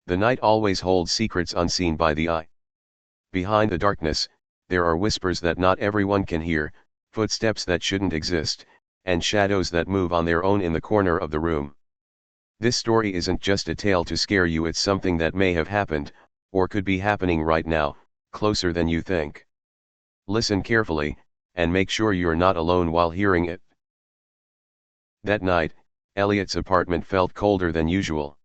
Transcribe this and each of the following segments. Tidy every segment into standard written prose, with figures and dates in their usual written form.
The night always holds secrets unseen by the eye. Behind the darkness, there are whispers that not everyone can hear, footsteps that shouldn't exist, and shadows that move on their own in the corner of the room. This story isn't just a tale to scare you, it's something that may have happened, or could be happening right now, closer than you think. Listen carefully, and make sure you're not alone while hearing it. That night, Elliot's apartment felt colder than usual.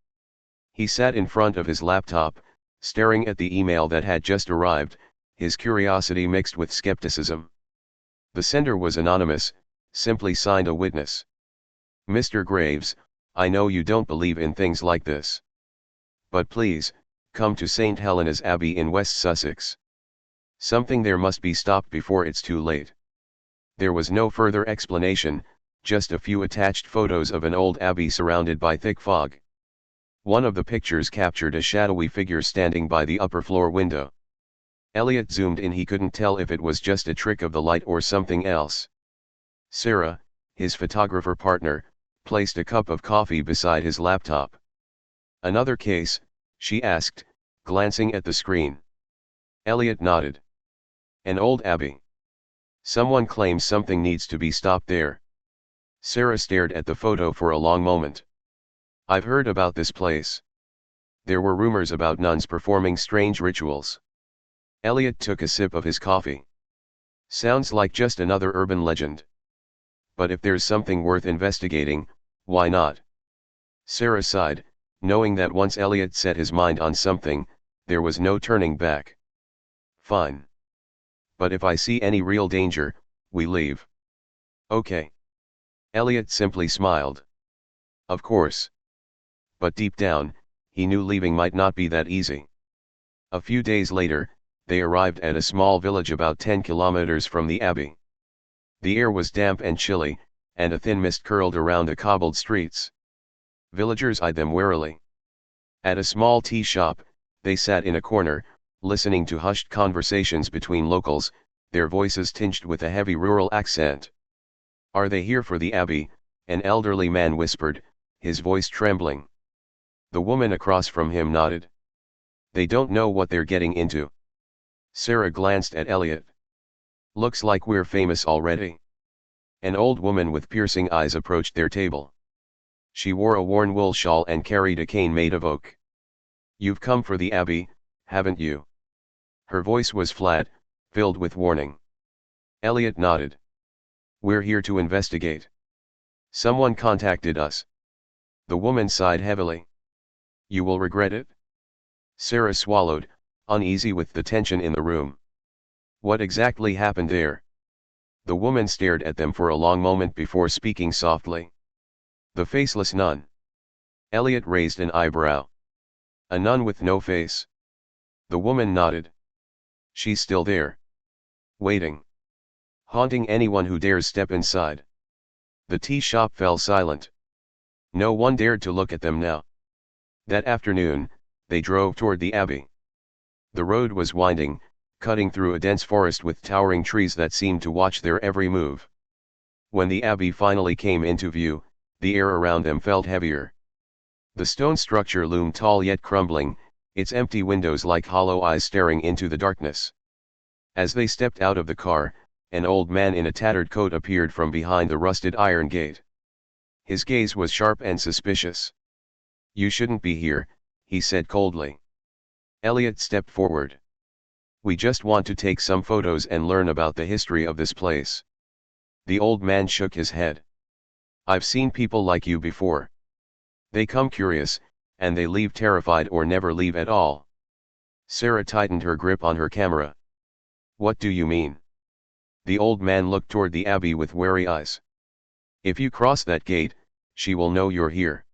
He sat in front of his laptop, staring at the email that had just arrived, his curiosity mixed with skepticism. The sender was anonymous, simply signed a witness. Mr. Graves, I know you don't believe in things like this. But please, come to St. Helena's Abbey in West Sussex. Something there must be stopped before it's too late. There was no further explanation, just a few attached photos of an old abbey surrounded by thick fog. One of the pictures captured a shadowy figure standing by the upper floor window. Elliot zoomed in. He couldn't tell if it was just a trick of the light or something else. Sarah, his photographer partner, placed a cup of coffee beside his laptop. Another case, she asked, glancing at the screen. Elliot nodded. An old abbey. Someone claims something needs to be stopped there. Sarah stared at the photo for a long moment. I've heard about this place. There were rumors about nuns performing strange rituals. Elliot took a sip of his coffee. Sounds like just another urban legend. But if there's something worth investigating, why not? Sarah sighed, knowing that once Elliot set his mind on something, there was no turning back. Fine. But if I see any real danger, we leave. Okay. Elliot simply smiled. Of course. But deep down, he knew leaving might not be that easy. A few days later, they arrived at a small village about 10 kilometers from the abbey. The air was damp and chilly, and a thin mist curled around the cobbled streets. Villagers eyed them warily. At a small tea shop, they sat in a corner, listening to hushed conversations between locals, their voices tinged with a heavy rural accent. Are they here for the abbey? An elderly man whispered, his voice trembling. The woman across from him nodded. They don't know what they're getting into. Sarah glanced at Elliot. Looks like we're famous already. An old woman with piercing eyes approached their table. She wore a worn wool shawl and carried a cane made of oak. You've come for the abbey, haven't you? Her voice was flat, filled with warning. Elliot nodded. We're here to investigate. Someone contacted us. The woman sighed heavily. You will regret it? Sarah swallowed, uneasy with the tension in the room. What exactly happened there? The woman stared at them for a long moment before speaking softly. The faceless nun. Elliot raised an eyebrow. A nun with no face. The woman nodded. She's still there. Waiting. Haunting anyone who dares step inside. The tea shop fell silent. No one dared to look at them now. That afternoon, they drove toward the abbey. The road was winding, cutting through a dense forest with towering trees that seemed to watch their every move. When the abbey finally came into view, the air around them felt heavier. The stone structure loomed tall yet crumbling, its empty windows like hollow eyes staring into the darkness. As they stepped out of the car, an old man in a tattered coat appeared from behind the rusted iron gate. His gaze was sharp and suspicious. You shouldn't be here, he said coldly. Elliot stepped forward. We just want to take some photos and learn about the history of this place. The old man shook his head. I've seen people like you before. They come curious, and they leave terrified or never leave at all. Sarah tightened her grip on her camera. What do you mean? The old man looked toward the abbey with wary eyes. If you cross that gate, she will know you're here.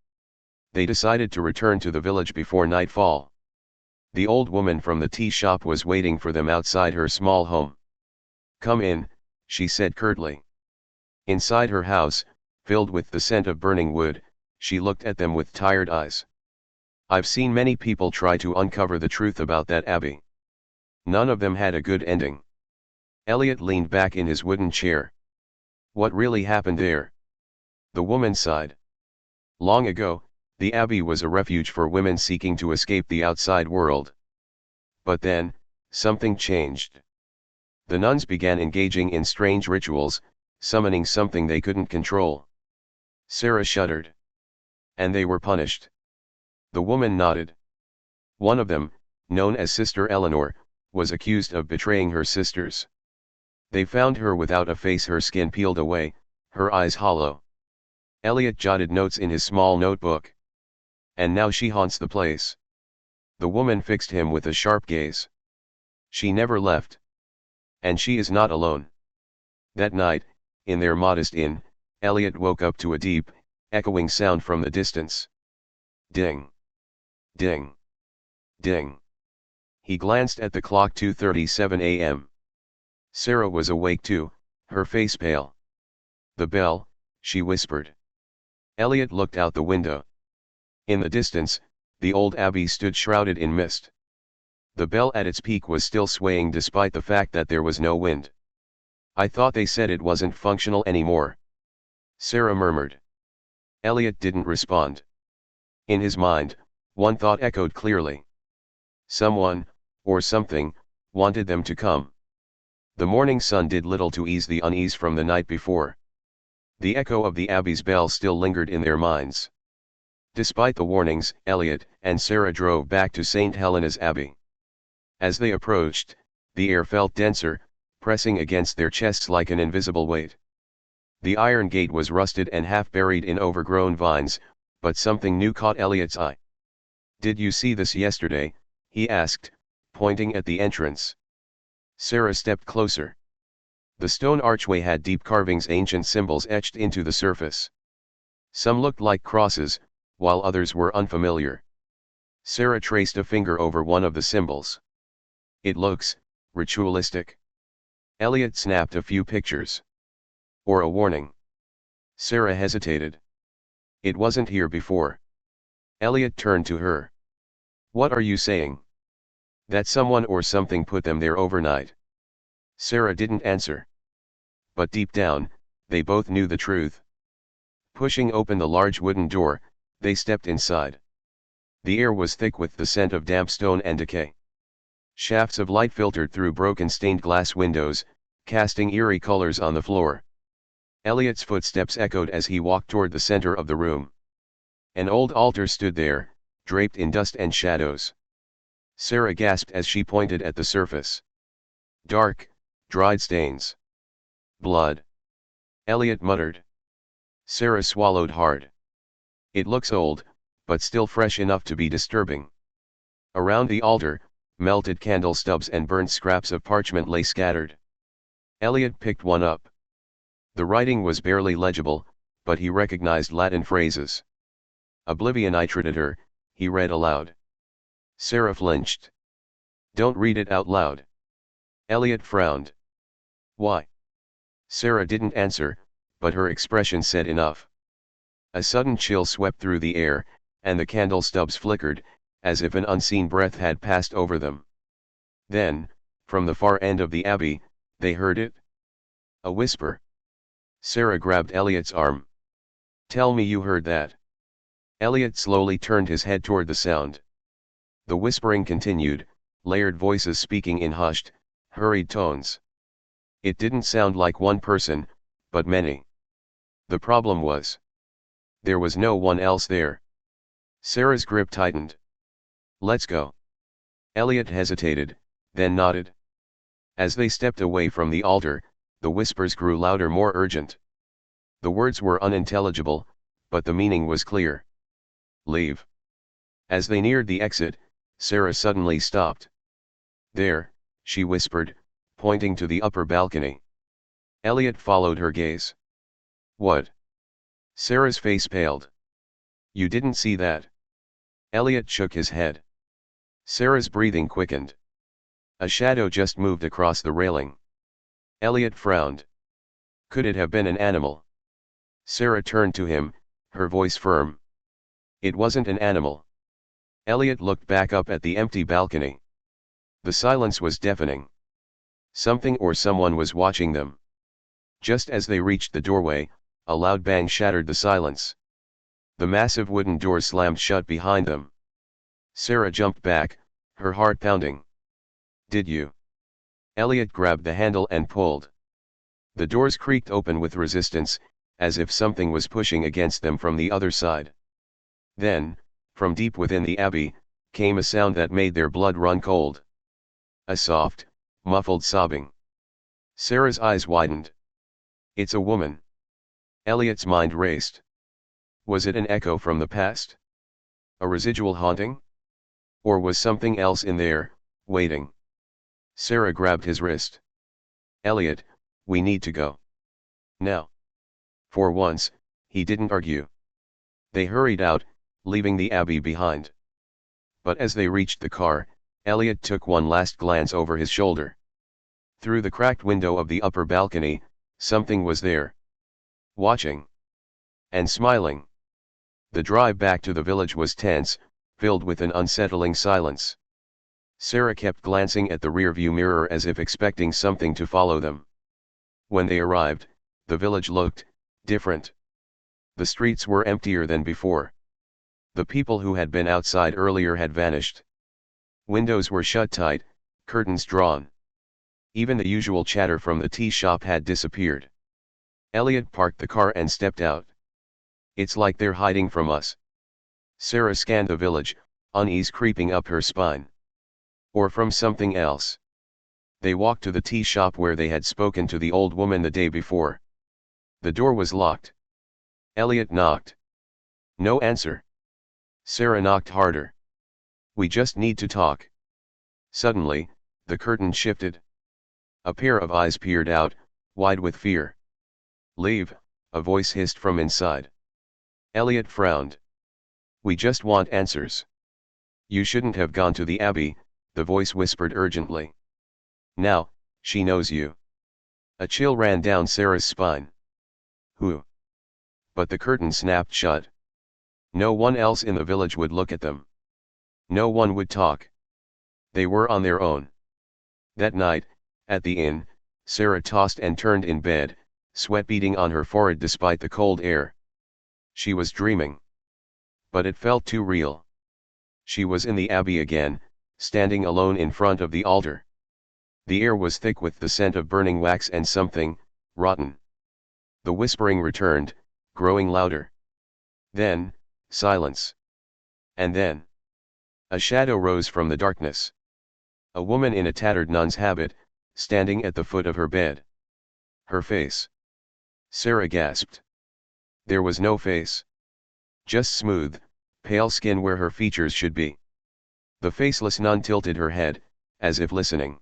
They decided to return to the village before nightfall. The old woman from the tea shop was waiting for them outside her small home. Come in, she said curtly. Inside her house, filled with the scent of burning wood, she looked at them with tired eyes. I've seen many people try to uncover the truth about that abbey. None of them had a good ending. Elliot leaned back in his wooden chair. What really happened there? The woman sighed. Long ago, The abbey was a refuge for women seeking to escape the outside world. But then, something changed. The nuns began engaging in strange rituals, summoning something they couldn't control. Sarah shuddered. And they were punished. The woman nodded. One of them, known as Sister Eleanor, was accused of betraying her sisters. They found her without a face, her skin peeled away, her eyes hollow. Elliot jotted notes in his small notebook. And now she haunts the place. The woman fixed him with a sharp gaze. She never left. And she is not alone. That night, in their modest inn, Elliot woke up to a deep, echoing sound from the distance. Ding. Ding. Ding. He glanced at the clock, 2:37 a.m. Sarah was awake too, her face pale. The bell, she whispered. Elliot looked out the window. In the distance, the old abbey stood shrouded in mist. The bell at its peak was still swaying despite the fact that there was no wind. I thought they said it wasn't functional anymore. Sarah murmured. Elliot didn't respond. In his mind, one thought echoed clearly. Someone, or something, wanted them to come. The morning sun did little to ease the unease from the night before. The echo of the abbey's bell still lingered in their minds. Despite the warnings, Elliot and Sarah drove back to St. Helena's Abbey. As they approached, the air felt denser, pressing against their chests like an invisible weight. The iron gate was rusted and half buried in overgrown vines, but something new caught Elliot's eye. "Did you see this yesterday?" he asked, pointing at the entrance. Sarah stepped closer. The stone archway had deep carvings, ancient symbols etched into the surface. Some looked like crosses, while others were unfamiliar. Sarah traced a finger over one of the symbols. "It looks ritualistic." Elliot snapped a few pictures. "Or a warning." Sarah hesitated. "It wasn't here before." Elliot turned to her. "What are you saying?" "That someone or something put them there overnight." Sarah didn't answer. But deep down, they both knew the truth. Pushing open the large wooden door, they stepped inside. The air was thick with the scent of damp stone and decay. Shafts of light filtered through broken stained glass windows, casting eerie colors on the floor. Elliot's footsteps echoed as he walked toward the center of the room. An old altar stood there, draped in dust and shadows. Sarah gasped as she pointed at the surface. Dark, dried stains. "Blood." Elliot muttered. Sarah swallowed hard. "It looks old, but still fresh enough to be disturbing." Around the altar, melted candle stubs and burnt scraps of parchment lay scattered. Elliot picked one up. The writing was barely legible, but he recognized Latin phrases. "Oblivion itridator," he read aloud. Sarah flinched. "Don't read it out loud." Elliot frowned. "Why?" Sarah didn't answer, but her expression said enough. A sudden chill swept through the air, and the candle stubs flickered, as if an unseen breath had passed over them. Then, from the far end of the abbey, they heard it. A whisper. Sarah grabbed Elliot's arm. "Tell me you heard that." Elliot slowly turned his head toward the sound. The whispering continued, layered voices speaking in hushed, hurried tones. It didn't sound like one person, but many. The problem was, there was no one else there. Sarah's grip tightened. "Let's go." Elliot hesitated, then nodded. As they stepped away from the altar, the whispers grew louder, more urgent. The words were unintelligible, but the meaning was clear. "Leave." As they neared the exit, Sarah suddenly stopped. "There," she whispered, pointing to the upper balcony. Elliot followed her gaze. "What?" Sarah's face paled. "You didn't see that?" Elliot shook his head. Sarah's breathing quickened. A shadow just moved across the railing. Elliot frowned. Could it have been an animal? Sarah turned to him, her voice firm. "It wasn't an animal." Elliot looked back up at the empty balcony. The silence was deafening. Something or someone was watching them. Just as they reached the doorway, a loud bang shattered the silence. The massive wooden door slammed shut behind them. Sarah jumped back, her heart pounding. "Did you?" Elliot grabbed the handle and pulled. The doors creaked open with resistance, as if something was pushing against them from the other side. Then, from deep within the abbey, came a sound that made their blood run cold. A soft, muffled sobbing. Sarah's eyes widened. "It's a woman." Elliot's mind raced. Was it an echo from the past? A residual haunting? Or was something else in there, waiting? Sarah grabbed his wrist. "Elliot, we need to go. Now." For once, he didn't argue. They hurried out, leaving the abbey behind. But as they reached the car, Elliot took one last glance over his shoulder. Through the cracked window of the upper balcony, something was there. Watching. And smiling. The drive back to the village was tense, filled with an unsettling silence. Sarah kept glancing at the rearview mirror as if expecting something to follow them. When they arrived, the village looked different. The streets were emptier than before. The people who had been outside earlier had vanished. Windows were shut tight, curtains drawn. Even the usual chatter from the tea shop had disappeared. Elliot parked the car and stepped out. "It's like they're hiding from us." Sarah scanned the village, unease creeping up her spine. Or from something else. They walked to the tea shop where they had spoken to the old woman the day before. The door was locked. Elliot knocked. No answer. Sarah knocked harder. "We just need to talk." Suddenly, the curtain shifted. A pair of eyes peered out, wide with fear. "Leave," a voice hissed from inside. Elliot frowned. "We just want answers." "You shouldn't have gone to the abbey," the voice whispered urgently. "Now, she knows you." A chill ran down Sarah's spine. "Who?" But the curtain snapped shut. No one else in the village would look at them. No one would talk. They were on their own. That night, at the inn, Sarah tossed and turned in bed, sweat beading on her forehead despite the cold air. She was dreaming. But it felt too real. She was in the abbey again, standing alone in front of the altar. The air was thick with the scent of burning wax and something rotten. The whispering returned, growing louder. Then, silence. And then, a shadow rose from the darkness. A woman in a tattered nun's habit, standing at the foot of her bed. Her face. Sarah gasped. There was no face. Just smooth, pale skin where her features should be. The faceless nun tilted her head, as if listening.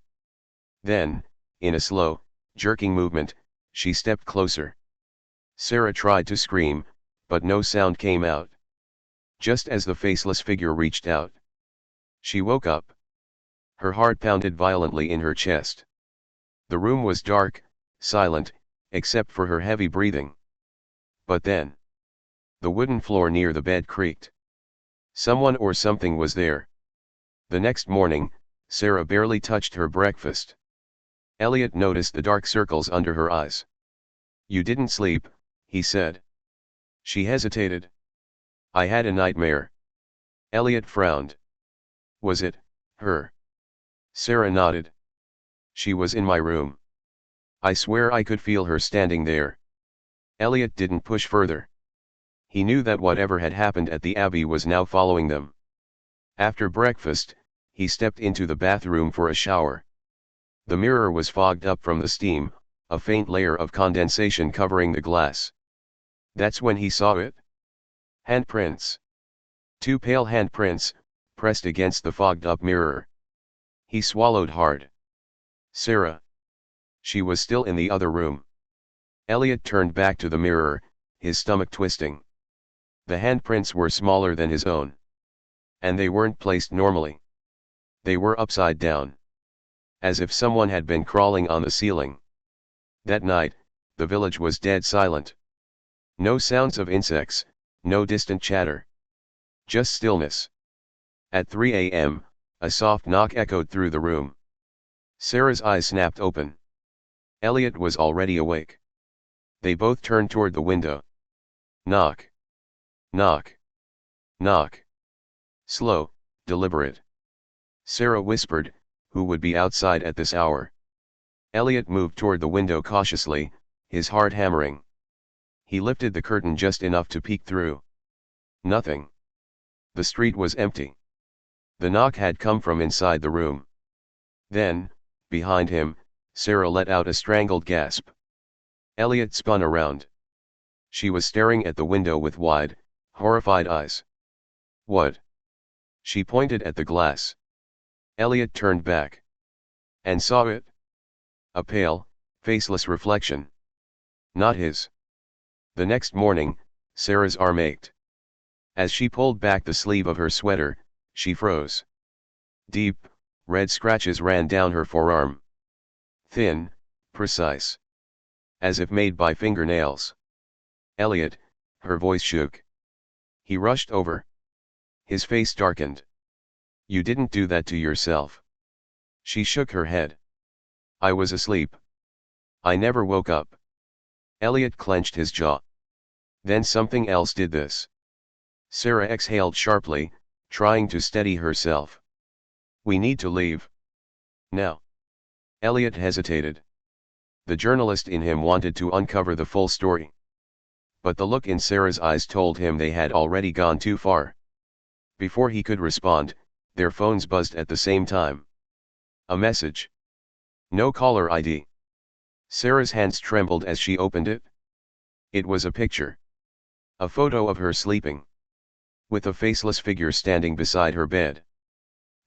Then, in a slow, jerking movement, she stepped closer. Sarah tried to scream, but no sound came out. Just as the faceless figure reached out, she woke up. Her heart pounded violently in her chest. The room was dark, silent, except for her heavy breathing. But then, the wooden floor near the bed creaked. Someone or something was there. The next morning, Sarah barely touched her breakfast. Elliot noticed the dark circles under her eyes. "You didn't sleep," he said. She hesitated. "I had a nightmare." Elliot frowned. "Was it her?" Sarah nodded. "She was in my room. I swear I could feel her standing there." Elliot didn't push further. He knew that whatever had happened at the abbey was now following them. After breakfast, he stepped into the bathroom for a shower. The mirror was fogged up from the steam, a faint layer of condensation covering the glass. That's when he saw it. Handprints. Two pale handprints, pressed against the fogged-up mirror. He swallowed hard. Sarah. She was still in the other room. Elliot turned back to the mirror, his stomach twisting. The handprints were smaller than his own. And they weren't placed normally. They were upside down. As if someone had been crawling on the ceiling. That night, the village was dead silent. No sounds of insects, no distant chatter. Just stillness. At 3 a.m., a soft knock echoed through the room. Sarah's eyes snapped open. Elliot was already awake. They both turned toward the window. Knock. Knock. Knock. Slow, deliberate. Sarah whispered, who would be outside at this hour? Elliot moved toward the window cautiously, his heart hammering. He lifted the curtain just enough to peek through. Nothing. The street was empty. The knock had come from inside the room. Then, behind him, Sarah let out a strangled gasp. Elliot spun around. She was staring at the window with wide, horrified eyes. What? She pointed at the glass. Elliot turned back. And saw it. A pale, faceless reflection. Not his. The next morning, Sarah's arm ached. As she pulled back the sleeve of her sweater, she froze. Deep, red scratches ran down her forearm. Thin, precise. As if made by fingernails. Elliot, her voice shook. He rushed over. His face darkened. You didn't do that to yourself. She shook her head. I was asleep. I never woke up. Elliot clenched his jaw. Then something else did this. Sarah exhaled sharply, trying to steady herself. We need to leave. Now. Elliot hesitated. The journalist in him wanted to uncover the full story. But the look in Sarah's eyes told him they had already gone too far. Before he could respond, their phones buzzed at the same time. A message. No caller ID. Sarah's hands trembled as she opened it. It was a picture. A photo of her sleeping. With a faceless figure standing beside her bed.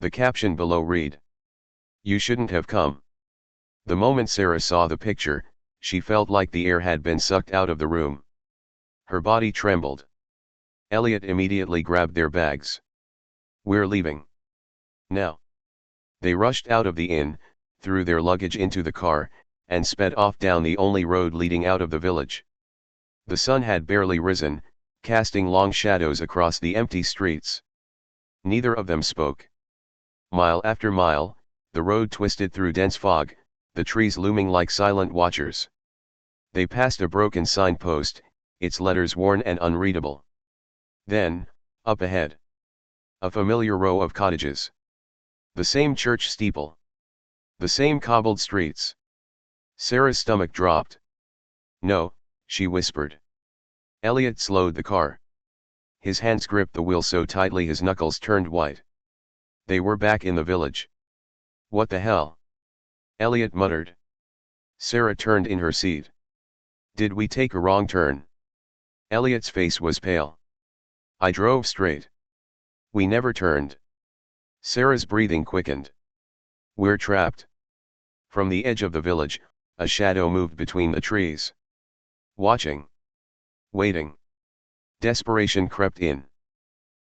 The caption below read. You shouldn't have come. The moment Sarah saw the picture, she felt like the air had been sucked out of the room. Her body trembled. Elliot immediately grabbed their bags. We're leaving. Now. They rushed out of the inn, threw their luggage into the car, and sped off down the only road leading out of the village. The sun had barely risen, casting long shadows across the empty streets. Neither of them spoke. Mile after mile, the road twisted through dense fog, the trees looming like silent watchers. They passed a broken signpost, its letters worn and unreadable. Then, up ahead. A familiar row of cottages. The same church steeple. The same cobbled streets. Sarah's stomach dropped. No, she whispered. Elliot slowed the car. His hands gripped the wheel so tightly his knuckles turned white. They were back in the village. What the hell? Elliot muttered. Sarah turned in her seat. Did we take a wrong turn? Elliot's face was pale. I drove straight. We never turned. Sarah's breathing quickened. We're trapped. From the edge of the village, a shadow moved between the trees. Watching. Waiting. Desperation crept in.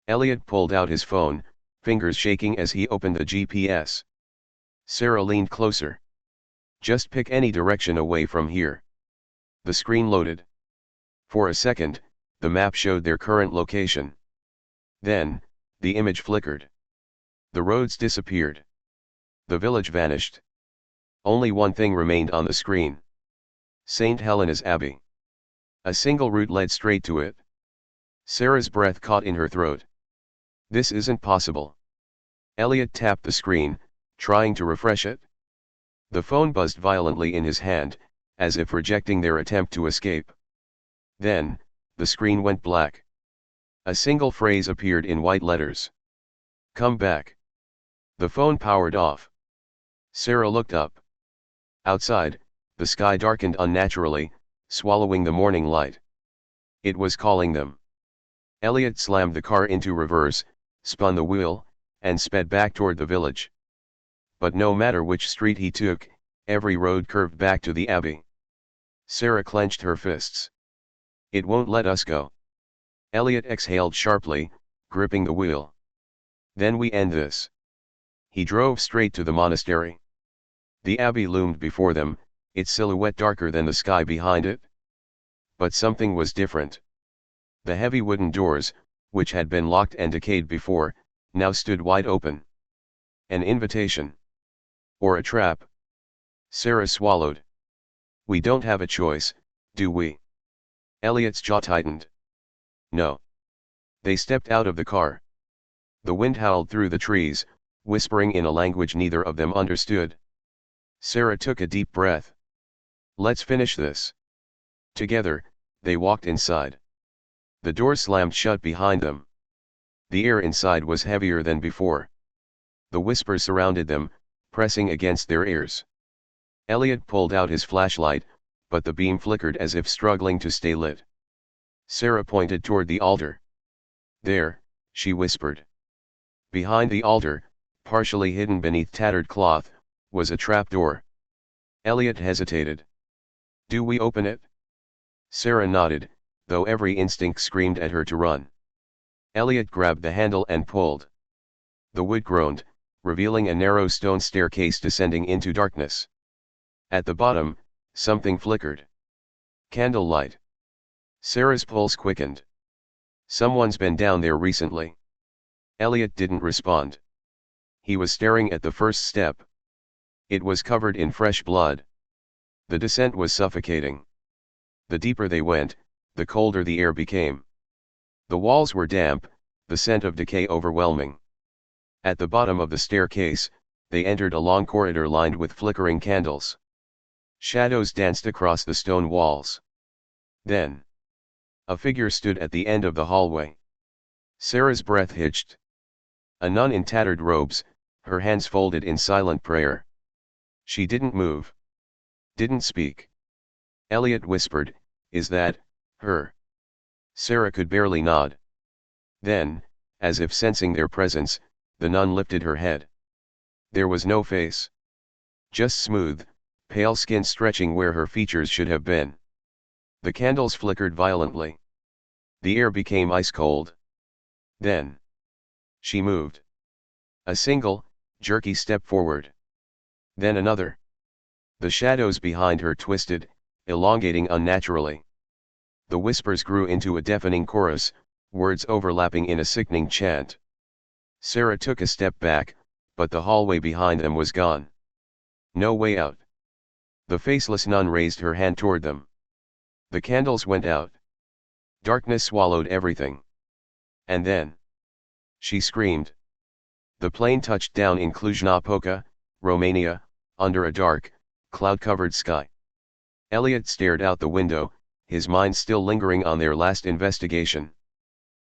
Elliot pulled out his phone, fingers shaking as he opened the GPS. Sarah leaned closer. Just pick any direction away from here. The screen loaded. For a second, the map showed their current location. Then, the image flickered. The roads disappeared. The village vanished. Only one thing remained on the screen. St. Helena's Abbey. A single route led straight to it. Sarah's breath caught in her throat. This isn't possible. Elliot tapped the screen, trying to refresh it. The phone buzzed violently in his hand, as if rejecting their attempt to escape. Then, the screen went black. A single phrase appeared in white letters. Come back. The phone powered off. Sarah looked up. Outside, the sky darkened unnaturally, swallowing the morning light. It was calling them. Elliot slammed the car into reverse, spun the wheel, and sped back toward the village. But no matter which street he took, every road curved back to the Abbey. Sarah clenched her fists. It won't let us go. Elliot exhaled sharply, gripping the wheel. Then we end this. He drove straight to the monastery. The Abbey loomed before them, its silhouette darker than the sky behind it. But something was different. The heavy wooden doors, which had been locked and decayed before, now stood wide open. An invitation. Or a trap. Sarah swallowed. We don't have a choice, do we? Elliot's jaw tightened. No. They stepped out of the car. The wind howled through the trees, whispering in a language neither of them understood. Sarah took a deep breath. Let's finish this. Together, they walked inside. The door slammed shut behind them. The air inside was heavier than before. The whispers surrounded them, pressing against their ears. Elliot pulled out his flashlight, but the beam flickered as if struggling to stay lit. Sarah pointed toward the altar. There, she whispered. Behind the altar, partially hidden beneath tattered cloth, was a trapdoor. Elliot hesitated. Do we open it? Sarah nodded, though every instinct screamed at her to run. Elliot grabbed the handle and pulled. The wood groaned, revealing a narrow stone staircase descending into darkness. At the bottom, something flickered. Candlelight. Sarah's pulse quickened. Someone's been down there recently. Elliot didn't respond. He was staring at the first step. It was covered in fresh blood. The descent was suffocating. The deeper they went, the colder the air became. The walls were damp, the scent of decay overwhelming. At the bottom of the staircase, they entered a long corridor lined with flickering candles. Shadows danced across the stone walls. Then, a figure stood at the end of the hallway. Sarah's breath hitched. A nun in tattered robes, her hands folded in silent prayer. She didn't move. Didn't speak. Elliot whispered, "Is that her?" Sarah could barely nod. Then, as if sensing their presence, the nun lifted her head. There was no face. Just smooth, pale skin stretching where her features should have been. The candles flickered violently. The air became ice cold. Then, she moved. A single, jerky step forward. Then another. The shadows behind her twisted, elongating unnaturally. The whispers grew into a deafening chorus, words overlapping in a sickening chant. Sarah took a step back, but the hallway behind them was gone. No way out. The faceless nun raised her hand toward them. The candles went out. Darkness swallowed everything. And then, she screamed. The plane touched down in Cluj-Napoca, Romania, under a dark, cloud-covered sky. Elliot stared out the window, his mind still lingering on their last investigation.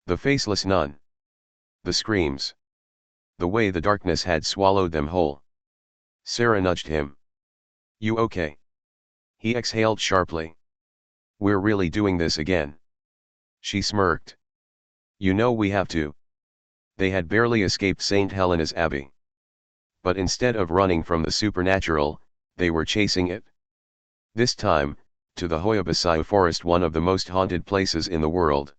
The faceless nun. The screams. The way the darkness had swallowed them whole. Sarah nudged him. You okay? He exhaled sharply. We're really doing this again. She smirked. You know we have to. They had barely escaped St. Helena's Abbey. But instead of running from the supernatural, they were chasing it. This time, to the Hoya-Baciu forest, one of the most haunted places in the world.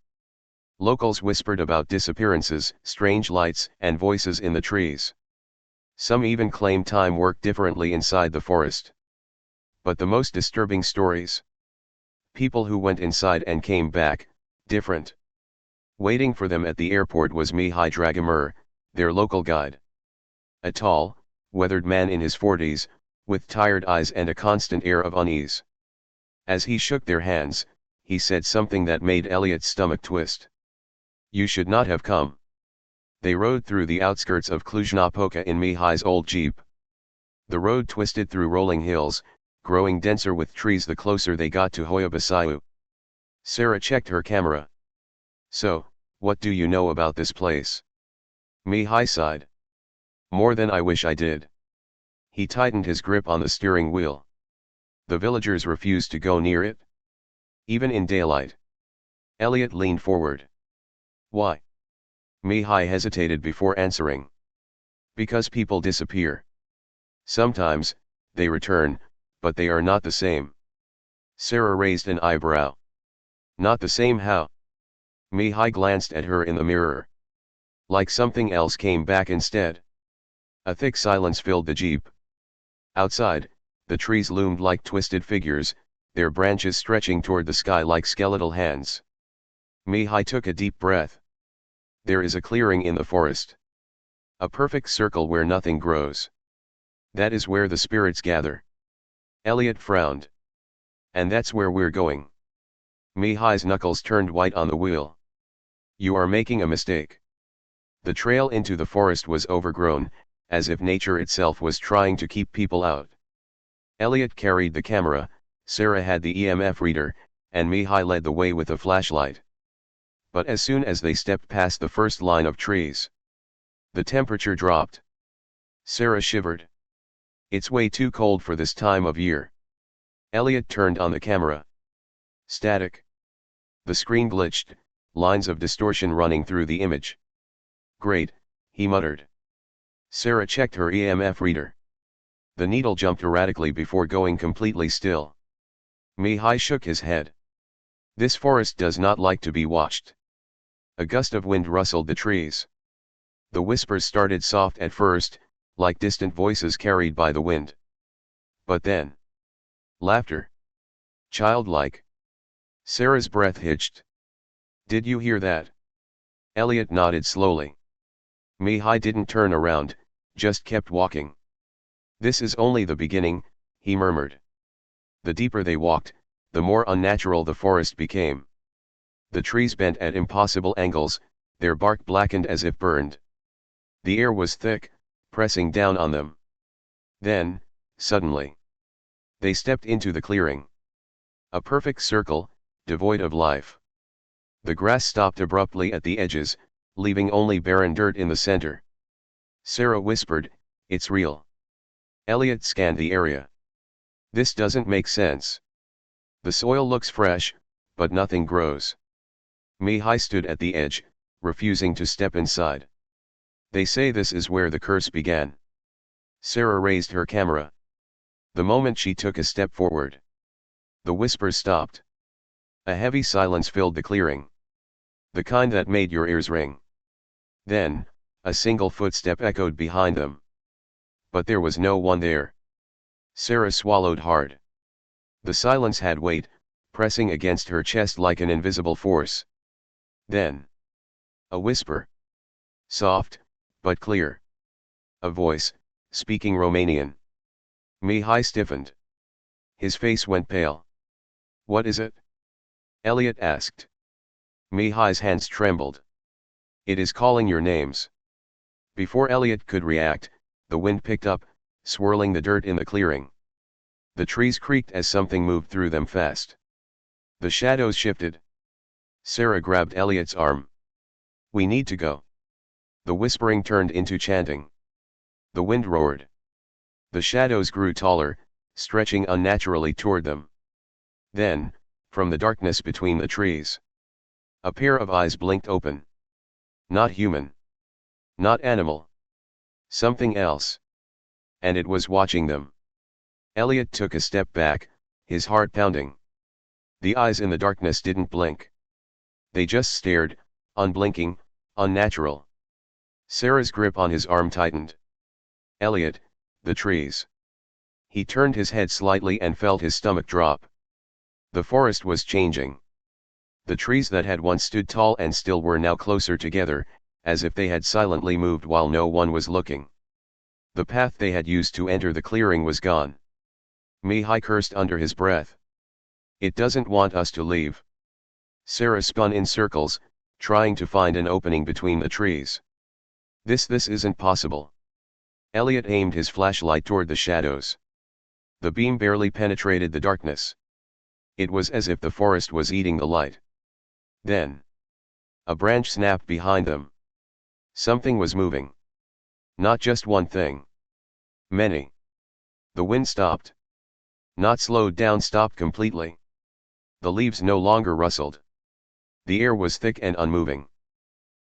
Locals whispered about disappearances, strange lights, and voices in the trees. Some even claimed time worked differently inside the forest. But the most disturbing stories. People who went inside and came back, different. Waiting for them at the airport was Mihai Dragomir, their local guide. A tall, weathered man in his 40s, with tired eyes and a constant air of unease. As he shook their hands, he said something that made Elliot's stomach twist. You should not have come. They rode through the outskirts of Cluj-Napoca in Mihai's old jeep. The road twisted through rolling hills, growing denser with trees the closer they got to Hoya-Baciu. Sarah checked her camera. So, what do you know about this place? Mihai sighed. More than I wish I did. He tightened his grip on the steering wheel. The villagers refused to go near it. Even in daylight. Elliot leaned forward. Why? Mihai hesitated before answering. Because people disappear. Sometimes, they return, but they are not the same. Sarah raised an eyebrow. Not the same how? Mihai glanced at her in the mirror. Like something else came back instead. A thick silence filled the jeep. Outside, the trees loomed like twisted figures, their branches stretching toward the sky like skeletal hands. Mihai took a deep breath. There is a clearing in the forest. A perfect circle where nothing grows. That is where the spirits gather. Elliot frowned. And that's where we're going. Mihai's knuckles turned white on the wheel. You are making a mistake. The trail into the forest was overgrown, as if nature itself was trying to keep people out. Elliot carried the camera, Sarah had the EMF reader, and Mihai led the way with a flashlight. But as soon as they stepped past the first line of trees, the temperature dropped. Sarah shivered. It's way too cold for this time of year. Elliot turned on the camera. Static. The screen glitched, lines of distortion running through the image. Great, he muttered. Sarah checked her EMF reader. The needle jumped erratically before going completely still. Mihai shook his head. This forest does not like to be watched. A gust of wind rustled the trees. The whispers started soft at first, like distant voices carried by the wind. But then, laughter. Childlike. Sarah's breath hitched. Did you hear that? Elliot nodded slowly. Mihai didn't turn around, just kept walking. This is only the beginning, he murmured. The deeper they walked, the more unnatural the forest became. The trees bent at impossible angles, their bark blackened as if burned. The air was thick, pressing down on them. Then, suddenly, they stepped into the clearing. A perfect circle, devoid of life. The grass stopped abruptly at the edges, leaving only barren dirt in the center. Sarah whispered, "It's real." Elliot scanned the area. This doesn't make sense. The soil looks fresh, but nothing grows. Mihai stood at the edge, refusing to step inside. They say this is where the curse began. Sarah raised her camera. The moment she took a step forward, the whispers stopped. A heavy silence filled the clearing. The kind that made your ears ring. Then, a single footstep echoed behind them. But there was no one there. Sarah swallowed hard. The silence had weight, pressing against her chest like an invisible force. Then, a whisper. Soft, but clear. A voice, speaking Romanian. Mihai stiffened. His face went pale. What is it? Elliot asked. Mihai's hands trembled. It is calling your names. Before Elliot could react, the wind picked up, swirling the dirt in the clearing. The trees creaked as something moved through them fast. The shadows shifted. Sarah grabbed Elliot's arm. We need to go. The whispering turned into chanting. The wind roared. The shadows grew taller, stretching unnaturally toward them. Then, from the darkness between the trees, a pair of eyes blinked open. Not human. Not animal. Something else. And it was watching them. Elliot took a step back, his heart pounding. The eyes in the darkness didn't blink. They just stared, unblinking, unnatural. Sarah's grip on his arm tightened. Elliot, the trees. He turned his head slightly and felt his stomach drop. The forest was changing. The trees that had once stood tall and still were now closer together, as if they had silently moved while no one was looking. The path they had used to enter the clearing was gone. Mihai cursed under his breath. It doesn't want us to leave. Sarah spun in circles, trying to find an opening between the trees. This isn't possible. Elliot aimed his flashlight toward the shadows. The beam barely penetrated the darkness. It was as if the forest was eating the light. Then, a branch snapped behind them. Something was moving. Not just one thing. Many. The wind stopped. Not slowed down, stopped completely. The leaves no longer rustled. The air was thick and unmoving.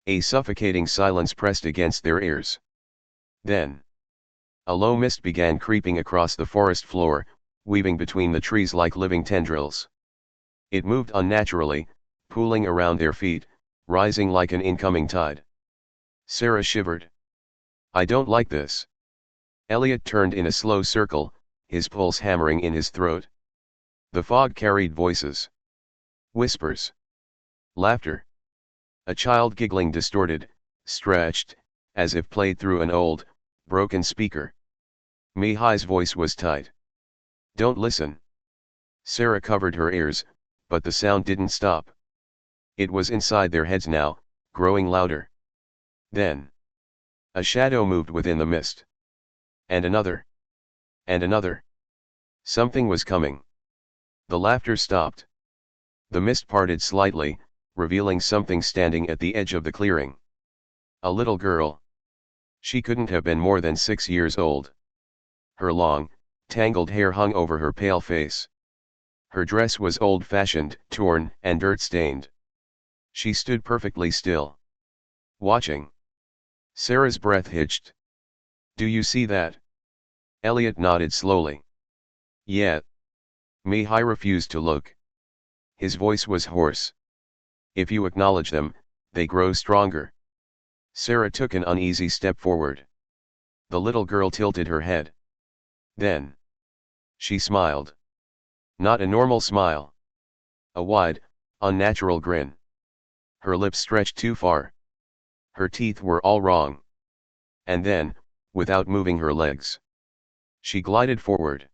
A suffocating silence pressed against their ears. Then, a low mist began creeping across the forest floor, weaving between the trees like living tendrils. It moved unnaturally, pooling around their feet, rising like an incoming tide. Sarah shivered. I don't like this. Elliot turned in a slow circle, his pulse hammering in his throat. The fog carried voices. Whispers. Laughter. A child giggling distorted, stretched, as if played through an old, broken speaker. Mihai's voice was tight. Don't listen. Sarah covered her ears, but the sound didn't stop. It was inside their heads now, growing louder. Then, a shadow moved within the mist. And another. And another. Something was coming. The laughter stopped. The mist parted slightly, revealing something standing at the edge of the clearing. A little girl. She couldn't have been more than 6 years old. Her long, tangled hair hung over her pale face. Her dress was old-fashioned, torn, and dirt-stained. She stood perfectly still, watching. Sarah's breath hitched. "Do you see that?" Elliot nodded slowly. "Yeah." Mihai refused to look. His voice was hoarse. "If you acknowledge them, they grow stronger." Sarah took an uneasy step forward. The little girl tilted her head. Then, she smiled. Not a normal smile. A wide, unnatural grin. Her lips stretched too far. Her teeth were all wrong. And then, without moving her legs, she glided forward.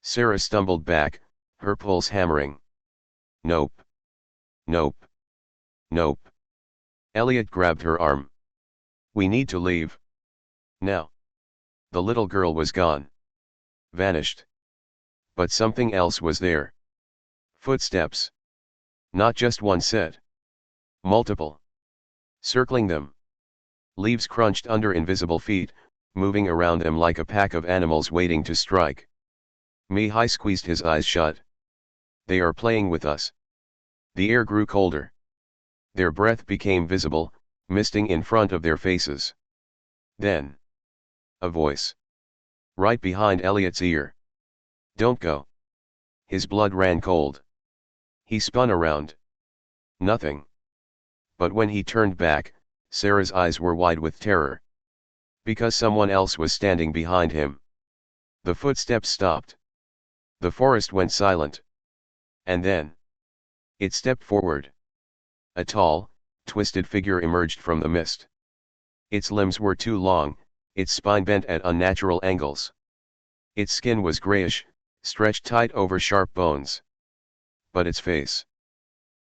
Sarah stumbled back, her pulse hammering. "Nope. Nope. Nope." Elliot grabbed her arm. "We need to leave. Now." The little girl was gone. Vanished. But something else was there. Footsteps. Not just one set. Multiple. Circling them. Leaves crunched under invisible feet, moving around them like a pack of animals waiting to strike. Mihai squeezed his eyes shut. "They are playing with us." The air grew colder. Their breath became visible, misting in front of their faces. Then, a voice. Right behind Elliot's ear. "Don't go." His blood ran cold. He spun around. Nothing. But when he turned back, Sarah's eyes were wide with terror. Because someone else was standing behind him. The footsteps stopped. The forest went silent. And then, it stepped forward. A tall, twisted figure emerged from the mist. Its limbs were too long, its spine bent at unnatural angles. Its skin was grayish, stretched tight over sharp bones. But its face.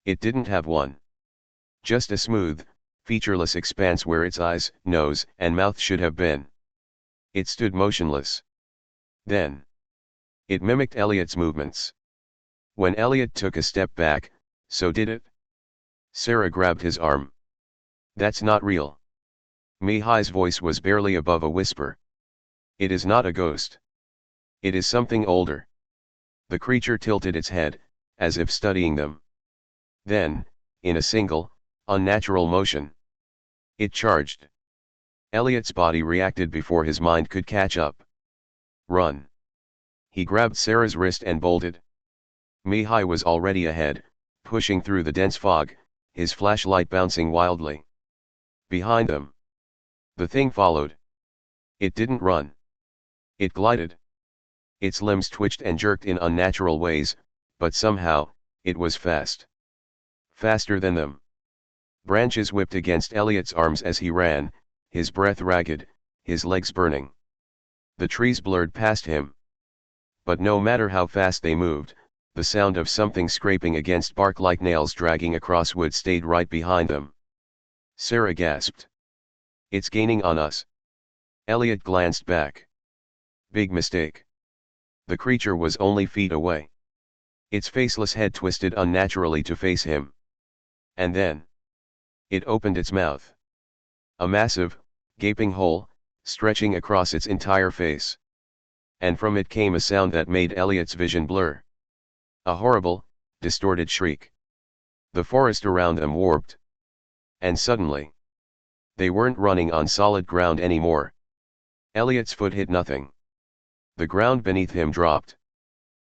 It didn't have one. Just a smooth, featureless expanse where its eyes, nose, and mouth should have been. It stood motionless. Then, it mimicked Elliot's movements. When Elliot took a step back, so did it. Sarah grabbed his arm. "That's not real." Mihai's voice was barely above a whisper. "It is not a ghost. It is something older." The creature tilted its head, as if studying them. Then, in a single, unnatural motion, it charged. Elliot's body reacted before his mind could catch up. "Run." He grabbed Sarah's wrist and bolted. Mihai was already ahead, pushing through the dense fog, his flashlight bouncing wildly. Behind them, the thing followed. It didn't run. It glided. Its limbs twitched and jerked in unnatural ways, but somehow, it was fast. Faster than them. Branches whipped against Elliot's arms as he ran, his breath ragged, his legs burning. The trees blurred past him. But no matter how fast they moved, the sound of something scraping against bark like nails dragging across wood stayed right behind them. Sarah gasped. "It's gaining on us." Elliot glanced back. Big mistake. The creature was only feet away. Its faceless head twisted unnaturally to face him. And then, it opened its mouth. A massive, gaping hole, stretching across its entire face. And from it came a sound that made Elliot's vision blur. A horrible, distorted shriek. The forest around them warped. And suddenly, they weren't running on solid ground anymore. Elliot's foot hit nothing. The ground beneath him dropped.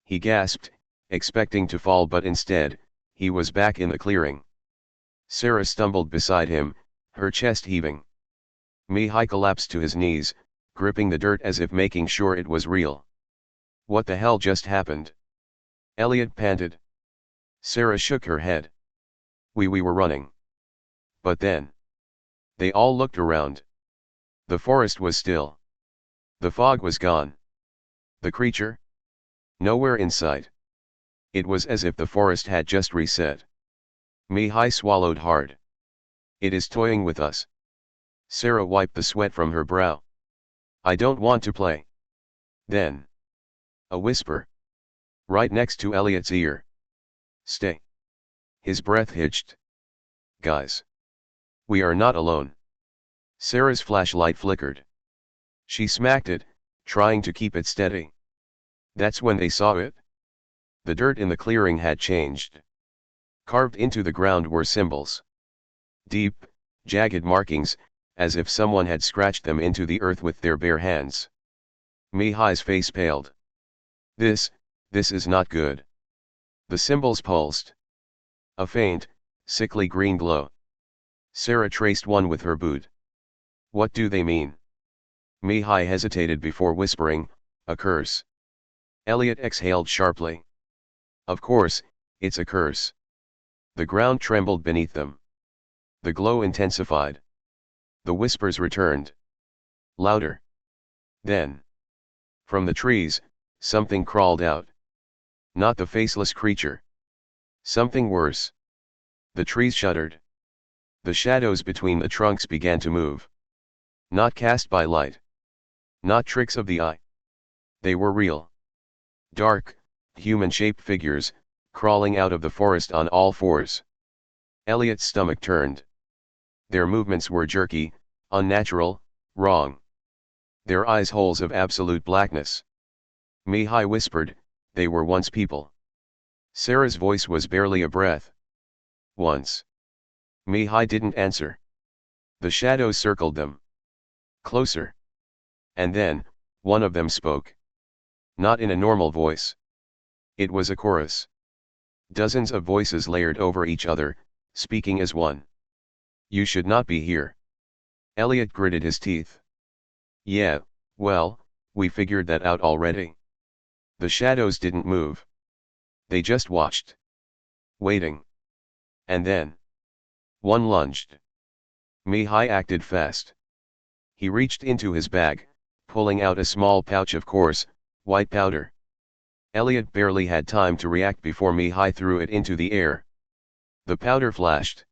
He gasped, expecting to fall, but instead, he was back in the clearing. Sarah stumbled beside him, her chest heaving. Mihai collapsed to his knees, gripping the dirt as if making sure it was real. What the hell just happened? Elliot panted. Sarah shook her head. We were running. But then, they all looked around. The forest was still. The fog was gone. The creature? Nowhere in sight. It was as if the forest had just reset. Mihai swallowed hard. It is toying with us. Sarah wiped the sweat from her brow. I don't want to play. Then. A whisper. Right next to Elliot's ear. Stay. His breath hitched. Guys. We are not alone. Sarah's flashlight flickered. She smacked it, trying to keep it steady. That's when they saw it. The dirt in the clearing had changed. Carved into the ground were symbols. Deep, jagged markings, as if someone had scratched them into the earth with their bare hands. Mihai's face paled. This is not good. The symbols pulsed. A faint, sickly green glow. Sarah traced one with her boot. What do they mean? Mihai hesitated before whispering, a curse. Elliot exhaled sharply. Of course, it's a curse. The ground trembled beneath them. The glow intensified. The whispers returned. Louder. Then. From the trees, something crawled out. Not the faceless creature. Something worse. The trees shuddered. The shadows between the trunks began to move. Not cast by light. Not tricks of the eye. They were real. Dark, human-shaped figures, crawling out of the forest on all fours. Elliot's stomach turned. Their movements were jerky, unnatural, wrong. Their eyes holes of absolute blackness. Mihai whispered, they were once people. Sarah's voice was barely a breath. Once. Mihai didn't answer. The shadows circled them. Closer. And then, one of them spoke. Not in a normal voice. It was a chorus. Dozens of voices layered over each other, speaking as one. You should not be here. Elliot gritted his teeth. Yeah, well, we figured that out already. The shadows didn't move. They just watched. Waiting. And then. One lunged. Mihai acted fast. He reached into his bag, pulling out a small pouch of coarse, white powder. Elliot barely had time to react before Mihai threw it into the air. The powder flashed.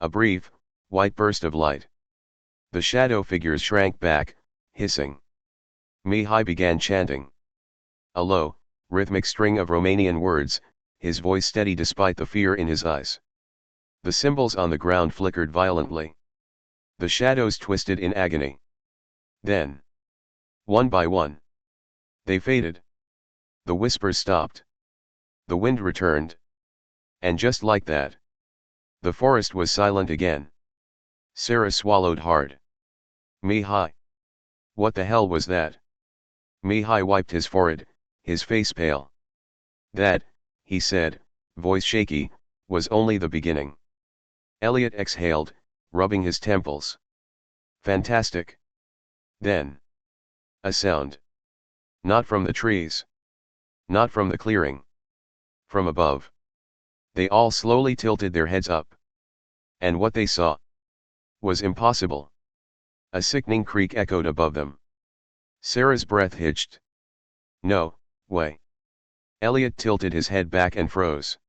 A brief, white burst of light. The shadow figures shrank back, hissing. Mihai began chanting. A low, rhythmic string of Romanian words, his voice steady despite the fear in his eyes. The symbols on the ground flickered violently. The shadows twisted in agony. Then. One by one. They faded. The whispers stopped. The wind returned. And just like that. The forest was silent again. Sarah swallowed hard. Mihai. What the hell was that? Mihai wiped his forehead, his face pale. That, he said, voice shaky, was only the beginning. Elliot exhaled, rubbing his temples. Fantastic. Then. A sound. Not from the trees. Not from the clearing. From above. They all slowly tilted their heads up. And what they saw was impossible. A sickening creak echoed above them. Sarah's breath hitched. No way. Elliot tilted his head back and froze.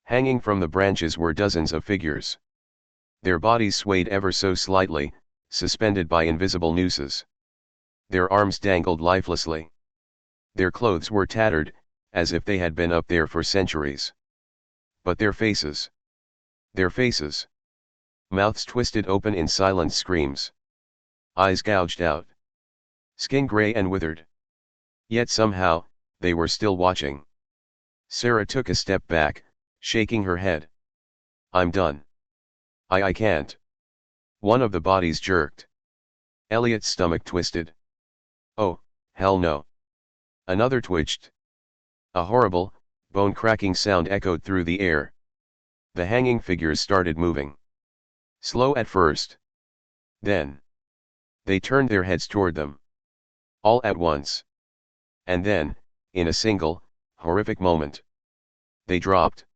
Hanging from the branches were dozens of figures. Their bodies swayed ever so slightly, suspended by invisible nooses. Their arms dangled lifelessly. Their clothes were tattered, as if they had been up there for centuries. But their faces. Their faces. Mouths twisted open in silent screams. Eyes gouged out. Skin gray and withered. Yet somehow, they were still watching. Sarah took a step back, shaking her head. I'm done. I can't. One of the bodies jerked. Elliot's stomach twisted. Oh, hell no. Another twitched. A horrible, bone-cracking sound echoed through the air. The hanging figures started moving. Slow at first. Then. They turned their heads toward them. All at once. And then, in a single, horrific moment. They dropped.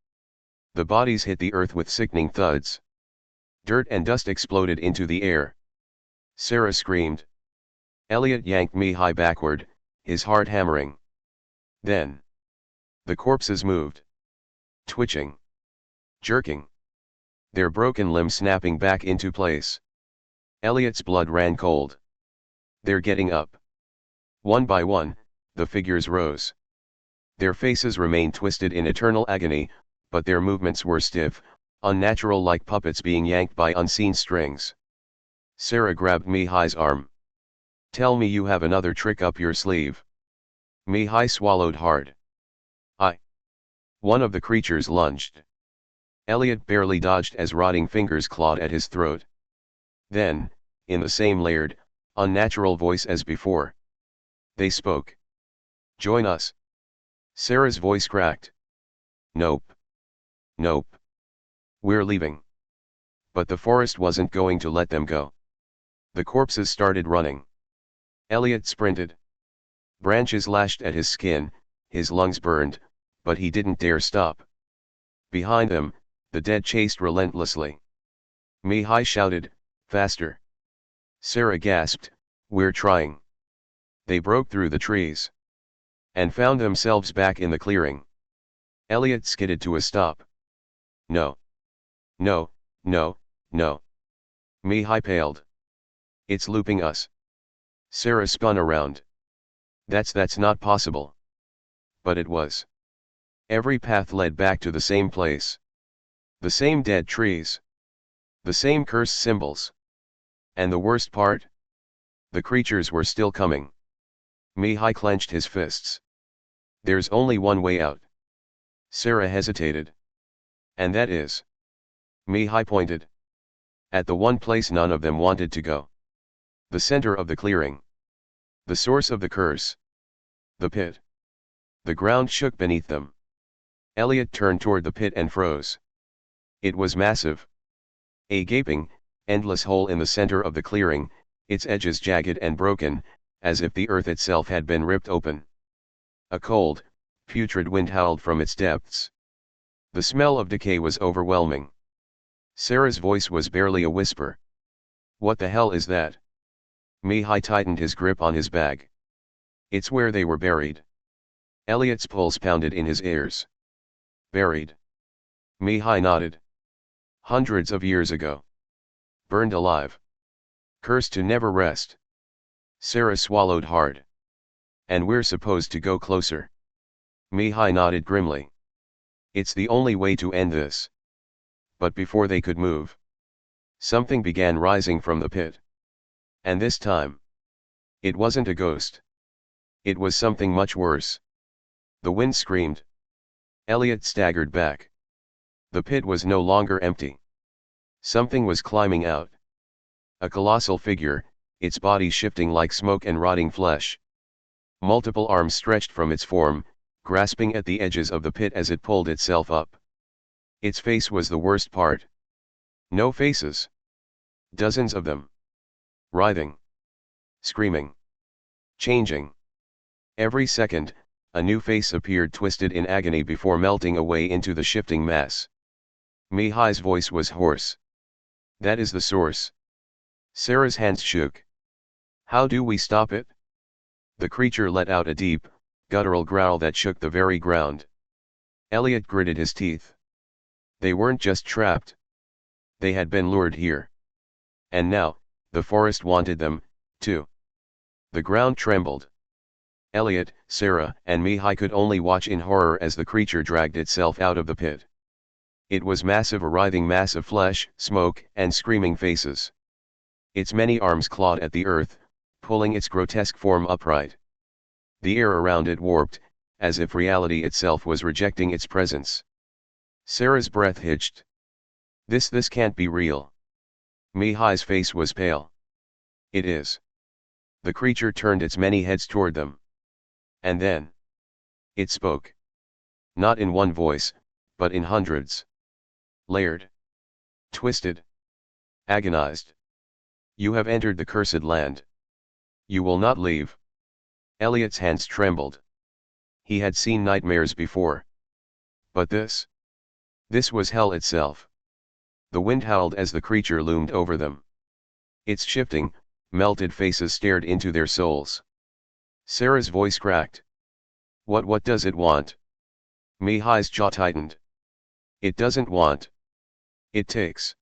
The bodies hit the earth with sickening thuds. Dirt and dust exploded into the air. Sarah screamed. Elliot yanked Mihai backward, his heart hammering. Then. The corpses moved. Twitching. Jerking. their broken limbs snapping back into place. Elliot's blood ran cold. They're getting up. One by one, the figures rose. Their faces remained twisted in eternal agony, but their movements were stiff, unnatural, like puppets being yanked by unseen strings. Sarah grabbed Mihai's arm. "Tell me you have another trick up your sleeve." Mihai swallowed hard. "I." One of the creatures lunged. Elliot barely dodged as rotting fingers clawed at his throat. Then, in the same layered, unnatural voice as before, they spoke. "Join us." Sarah's voice cracked. "Nope. Nope. We're leaving." But the forest wasn't going to let them go. The corpses started running. Elliot sprinted. Branches lashed at his skin, his lungs burned, but he didn't dare stop. Behind them, the dead chased relentlessly. Mihai shouted, "Faster." Sarah gasped, "We're trying." They broke through the trees and found themselves back in the clearing. Elliot skidded to a stop. "No. No, no, no." Mihai paled. "It's looping us." Sarah spun around. That's not possible." But it was. Every path led back to the same place. The same dead trees. The same curse symbols. And the worst part? The creatures were still coming. Mihai clenched his fists. "There's only one way out." Sarah hesitated. "And that is?" Mihai pointed. "At the one place none of them wanted to go. The center of the clearing. The source of the curse. The pit." The ground shook beneath them. Elliot turned toward the pit and froze. It was massive. A gaping, endless hole in the center of the clearing, its edges jagged and broken, as if the earth itself had been ripped open. A cold, putrid wind howled from its depths. The smell of decay was overwhelming. Sarah's voice was barely a whisper. "What the hell is that?" Mihai tightened his grip on his bag. "It's where they were buried." Elliot's pulse pounded in his ears. "Buried?" Mihai nodded. "Hundreds of years ago. Burned alive. Cursed to never rest." Sarah swallowed hard. "And we're supposed to go closer?" Mihai nodded grimly. "It's the only way to end this." But before they could move, something began rising from the pit. And this time, it wasn't a ghost. It was something much worse. The wind screamed. Elliot staggered back. The pit was no longer empty. Something was climbing out. A colossal figure, its body shifting like smoke and rotting flesh. Multiple arms stretched from its form, grasping at the edges of the pit as it pulled itself up. Its face was the worst part. No faces. Dozens of them. Writhing. Screaming. Changing. Every second, a new face appeared, twisted in agony before melting away into the shifting mass. Mihai's voice was hoarse. "That is the source." Sarah's hands shook. "How do we stop it?" The creature let out a deep, guttural growl that shook the very ground. Elliot gritted his teeth. They weren't just trapped. They had been lured here. And now, the forest wanted them, too. The ground trembled. Elliot, Sarah, and Mihai could only watch in horror as the creature dragged itself out of the pit. It was massive, a writhing mass of flesh, smoke, and screaming faces. Its many arms clawed at the earth, pulling its grotesque form upright. The air around it warped, as if reality itself was rejecting its presence. Sarah's breath hitched. This can't be real." Mihai's face was pale. "It is." The creature turned its many heads toward them. And then, it spoke. Not in one voice, but in hundreds. Layered. Twisted. Agonized. "You have entered the cursed land. You will not leave." Elliot's hands trembled. He had seen nightmares before. But this was hell itself. The wind howled as the creature loomed over them. Its shifting, melted faces stared into their souls. Sarah's voice cracked. What does it want?" Mihai's jaw tightened. "It doesn't want." It takes.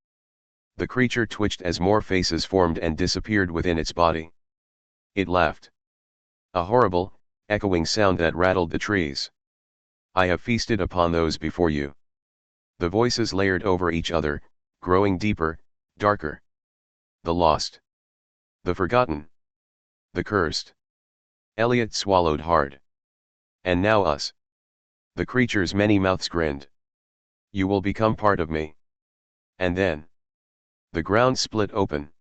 The creature twitched as more faces formed and disappeared within its body. It laughed. A horrible, echoing sound that rattled the trees. I have feasted upon those before you. The voices layered over each other, growing deeper, darker. The lost. The forgotten. The cursed. Elliot swallowed hard. And now us. The creature's many mouths grinned. You will become part of me. And then. The ground split open.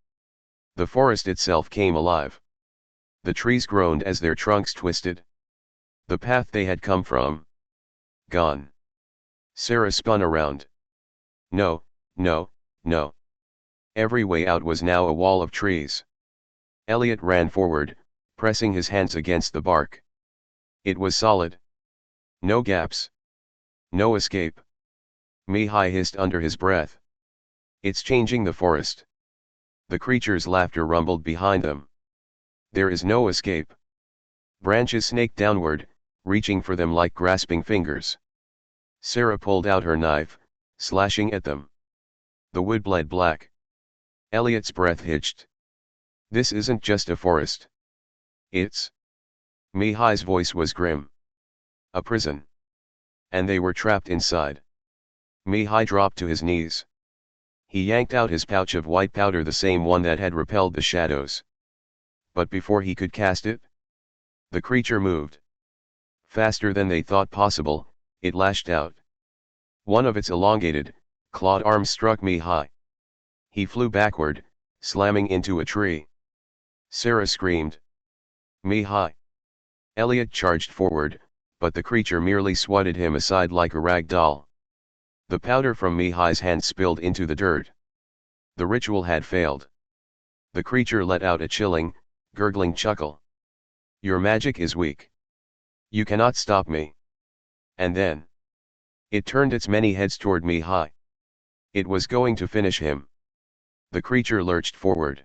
The forest itself came alive. The trees groaned as their trunks twisted. The path they had come from. Gone. Sarah spun around. No, no, no. Every way out was now a wall of trees. Elliot ran forward, pressing his hands against the bark. It was solid. No gaps. No escape. Mihai hissed under his breath. It's changing the forest. The creature's laughter rumbled behind them. There is no escape. Branches snaked downward, reaching for them like grasping fingers. Sarah pulled out her knife, slashing at them. The wood bled black. Elliot's breath hitched. This isn't just a forest. It's... Mihai's voice was grim. A prison. And they were trapped inside. Mihai dropped to his knees. He yanked out his pouch of white powder, the same one that had repelled the shadows. But before he could cast it, the creature moved. Faster than they thought possible, it lashed out. One of its elongated, clawed arms struck Mihai. He flew backward, slamming into a tree. Sarah screamed. Mihai. Elliot charged forward, but the creature merely swatted him aside like a rag doll. The powder from Mihai's hand spilled into the dirt. The ritual had failed. The creature let out a chilling, gurgling chuckle. Your magic is weak. You cannot stop me. And then. It turned its many heads toward Mihai. It was going to finish him. The creature lurched forward.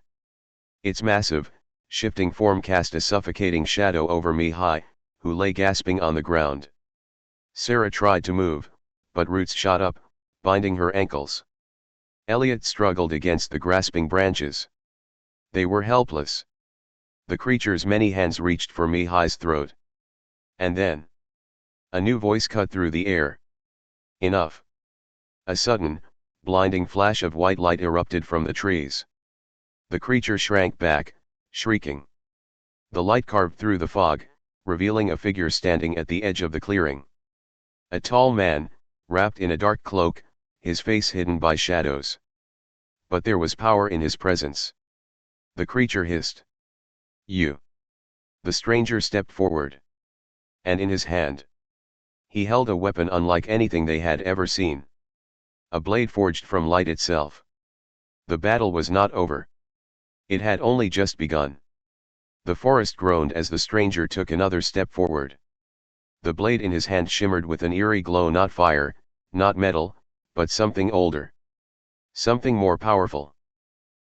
Its massive, shifting form cast a suffocating shadow over Mihai, who lay gasping on the ground. Sarah tried to move, but roots shot up, binding her ankles. Elliot struggled against the grasping branches. They were helpless. The creature's many hands reached for Mihai's throat. And then. A new voice cut through the air. Enough. A sudden, blinding flash of white light erupted from the trees. The creature shrank back, shrieking. The light carved through the fog, revealing a figure standing at the edge of the clearing. A tall man, wrapped in a dark cloak, his face hidden by shadows. But there was power in his presence. The creature hissed. You. The stranger stepped forward. And in his hand, he held a weapon unlike anything they had ever seen. A blade forged from light itself. The battle was not over. It had only just begun. The forest groaned as the stranger took another step forward. The blade in his hand shimmered with an eerie glow, not fire, not metal, but something older. Something more powerful.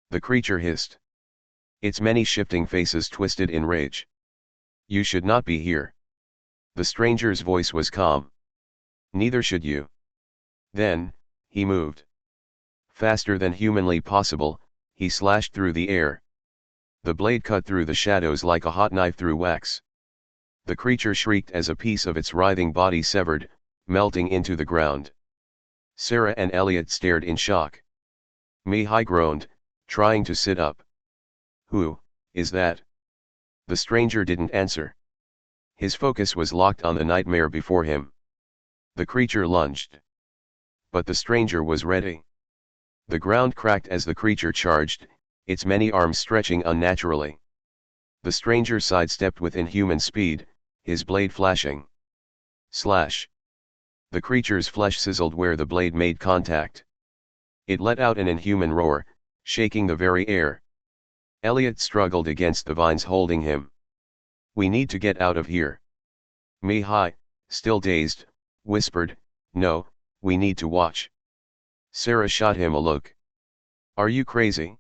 The creature hissed. Its many shifting faces twisted in rage. You should not be here. The stranger's voice was calm. Neither should you. Then, he moved. Faster than humanly possible, he slashed through the air. The blade cut through the shadows like a hot knife through wax. The creature shrieked as a piece of its writhing body severed, melting into the ground. Sarah and Elliot stared in shock. Mihai groaned, trying to sit up. Who is that? The stranger didn't answer. His focus was locked on the nightmare before him. The creature lunged. But the stranger was ready. The ground cracked as the creature charged, its many arms stretching unnaturally. The stranger sidestepped with inhuman speed, his blade flashing. Slash. The creature's flesh sizzled where the blade made contact. It let out an inhuman roar, shaking the very air. Elliot struggled against the vines holding him. We need to get out of here. Mihai, still dazed, whispered, No, we need to watch. Sarah shot him a look. Are you crazy?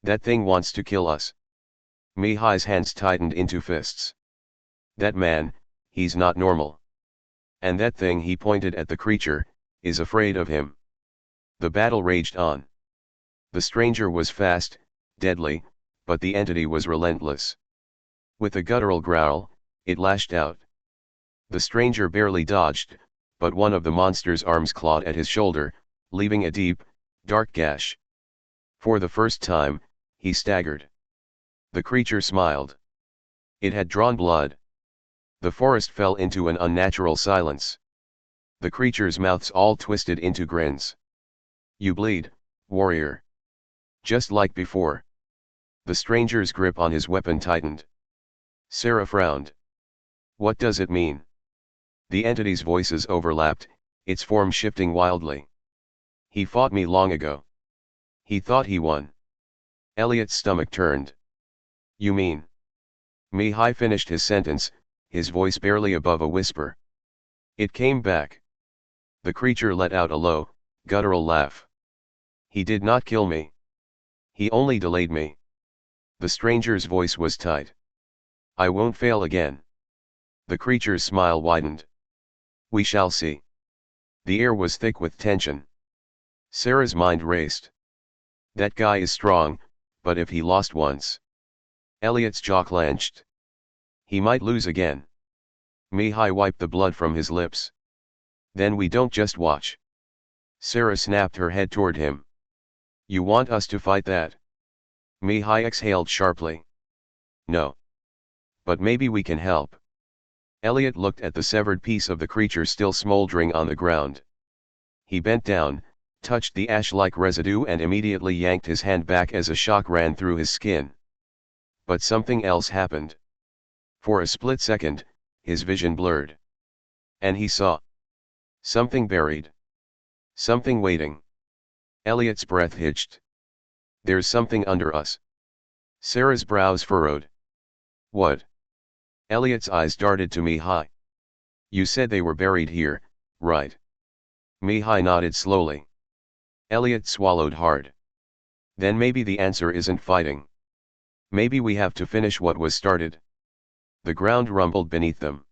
That thing wants to kill us. Mihai's hands tightened into fists. That man, he's not normal. And that thing, he pointed at the creature, is afraid of him. The battle raged on. The stranger was fast, deadly, but the entity was relentless. With a guttural growl, it lashed out. The stranger barely dodged, but one of the monster's arms clawed at his shoulder, leaving a deep, dark gash. For the first time, he staggered. The creature smiled. It had drawn blood. The forest fell into an unnatural silence. The creature's mouths all twisted into grins. "You bleed, warrior." Just like before. The stranger's grip on his weapon tightened. Sarah frowned. "What does it mean?" The entity's voices overlapped, its form shifting wildly. "He fought me long ago. He thought he won." Elliot's stomach turned. "You mean?" Mihai finished his sentence, his voice barely above a whisper. "It came back." The creature let out a low, guttural laugh. "He did not kill me. He only delayed me." The stranger's voice was tight. "I won't fail again." The creature's smile widened. "We shall see." The air was thick with tension. Sarah's mind raced. That guy is strong, but if he lost once. Elliot's jaw clenched. He might lose again. Mihai wiped the blood from his lips. "Then we don't just watch." Sarah snapped her head toward him. "You want us to fight that?" Mihai exhaled sharply. "No. But maybe we can help." Elliot looked at the severed piece of the creature still smoldering on the ground. He bent down, touched the ash-like residue and immediately yanked his hand back as a shock ran through his skin. But something else happened. For a split second, his vision blurred. And he saw something buried. Something waiting. Elliot's breath hitched. "There's something under us." Sarah's brows furrowed. "What?" Elliot's eyes darted to Mihai. "You said they were buried here, right?" Mihai nodded slowly. Elliot swallowed hard. "Then maybe the answer isn't fighting. Maybe we have to finish what was started." The ground rumbled beneath them.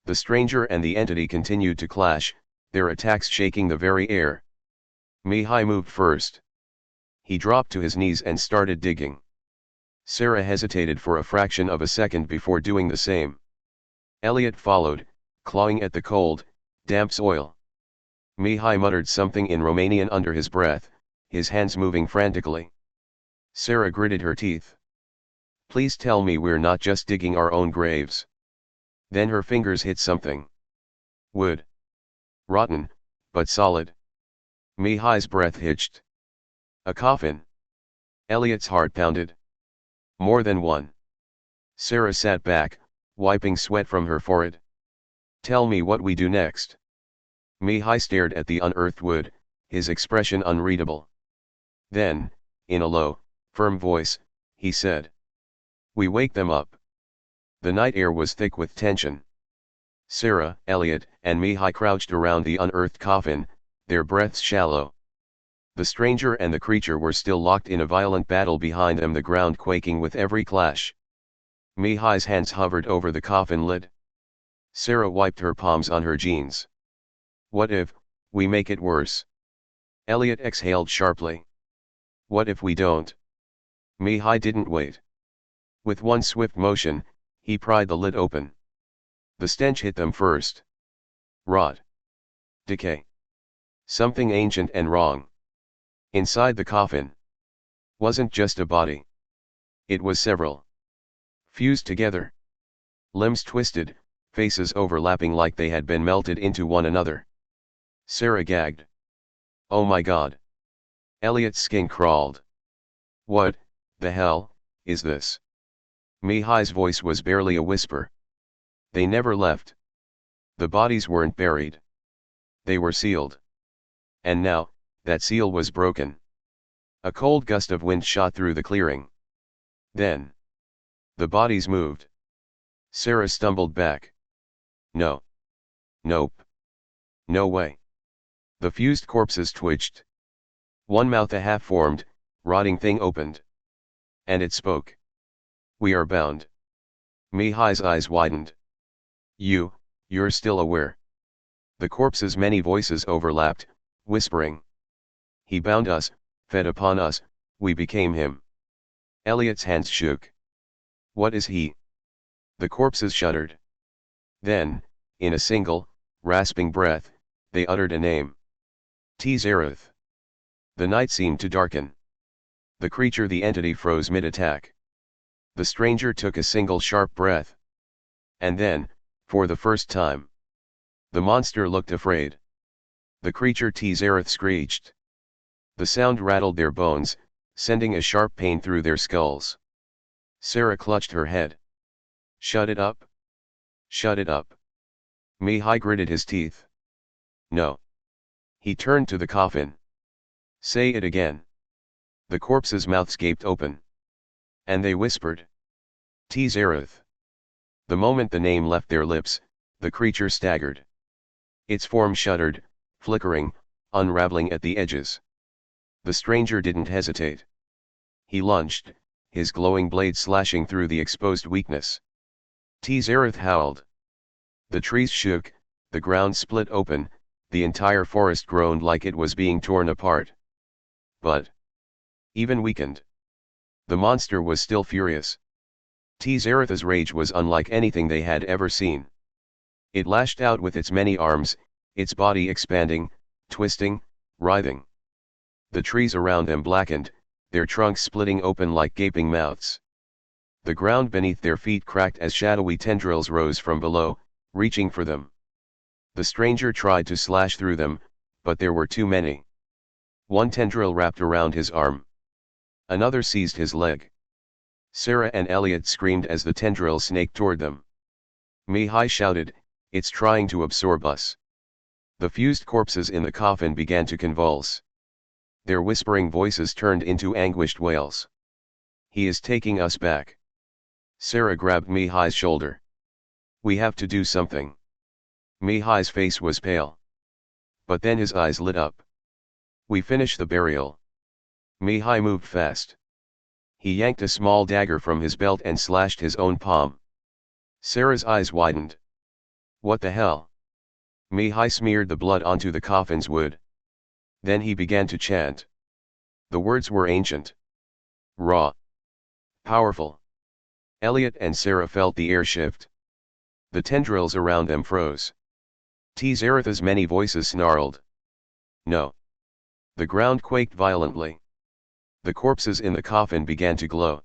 The stranger and the entity continued to clash, their attacks shaking the very air. Mihai moved first. He dropped to his knees and started digging. Sarah hesitated for a fraction of a second before doing the same. Elliot followed, clawing at the cold, damp soil. Mihai muttered something in Romanian under his breath, his hands moving frantically. Sarah gritted her teeth. "Please tell me we're not just digging our own graves." Then her fingers hit something. Wood. Rotten, but solid. Mihai's breath hitched. "A coffin." Elliot's heart pounded. "More than one." Sarah sat back, wiping sweat from her forehead. "Tell me what we do next." Mihai stared at the unearthed wood, his expression unreadable. Then, in a low, firm voice, he said, "We wake them up." The night air was thick with tension. Sarah, Elliot, and Mihai crouched around the unearthed coffin, their breaths shallow. The stranger and the creature were still locked in a violent battle behind them, the ground quaking with every clash. Mihai's hands hovered over the coffin lid. Sarah wiped her palms on her jeans. "What if we make it worse?" Elliot exhaled sharply. "What if we don't?" Mihai didn't wait. With one swift motion, he pried the lid open. The stench hit them first. Rot. Decay. Something ancient and wrong. Inside the coffin wasn't just a body. It was several. Fused together. Limbs twisted, faces overlapping like they had been melted into one another. Sarah gagged. "Oh my God." Elliot's skin crawled. "What the hell is this?" Mihai's voice was barely a whisper. "They never left. The bodies weren't buried. They were sealed. And now, that seal was broken." A cold gust of wind shot through the clearing. Then, the bodies moved. Sarah stumbled back. "No. Nope. No way." The fused corpses twitched. One mouth, a half-formed, rotting thing, opened. And it spoke. "We are bound." Mihai's eyes widened. You're still aware?" The corpse's many voices overlapped, whispering. He bound us, fed upon us, we became him. Elliot's hands shook. What is he? The corpses shuddered. Then, in a single, rasping breath, they uttered a name. Tzerath. The night seemed to darken. The creature, the entity, froze mid-attack. The stranger took a single sharp breath. And then, for the first time, the monster looked afraid. The creature Tzerath screeched. The sound rattled their bones, sending a sharp pain through their skulls. Sarah clutched her head. Shut it up. Shut it up. Mihai gritted his teeth. No. He turned to the coffin. Say it again. The corpses' mouths gaped open. And they whispered. Tzerath. The moment the name left their lips, the creature staggered. Its form shuddered, flickering, unraveling at the edges. The stranger didn't hesitate. He lunged, his glowing blade slashing through the exposed weakness. Tzerath howled. The trees shook, the ground split open, the entire forest groaned like it was being torn apart. But, even weakened, the monster was still furious. Tzerath's rage was unlike anything they had ever seen. It lashed out with its many arms, its body expanding, twisting, writhing. The trees around them blackened, their trunks splitting open like gaping mouths. The ground beneath their feet cracked as shadowy tendrils rose from below, reaching for them. The stranger tried to slash through them, but there were too many. One tendril wrapped around his arm. Another seized his leg. Sarah and Elliot screamed as the tendrils snaked toward them. Mihai shouted, "It's trying to absorb us." The fused corpses in the coffin began to convulse. Their whispering voices turned into anguished wails. He is taking us back. Sarah grabbed Mihai's shoulder. We have to do something. Mihai's face was pale. But then his eyes lit up. We finish the burial. Mihai moved fast. He yanked a small dagger from his belt and slashed his own palm. Sarah's eyes widened. What the hell? Mihai smeared the blood onto the coffin's wood. Then he began to chant. The words were ancient. Raw. Powerful. Elliot and Sarah felt the air shift. The tendrils around them froze. Tzerath's many voices snarled. No. The ground quaked violently. The corpses in the coffin began to glow.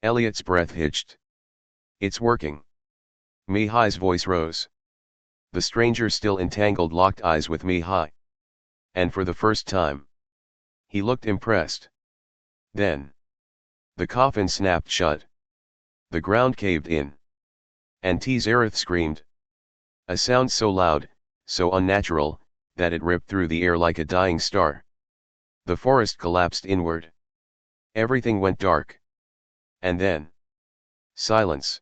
Elliot's breath hitched. It's working. Mihai's voice rose. The stranger still entangled locked eyes with Mihai. And for the first time, he looked impressed. Then, the coffin snapped shut. The ground caved in. And Tzerath screamed. A sound so loud, so unnatural, that it ripped through the air like a dying star. The forest collapsed inward. Everything went dark. And then, silence.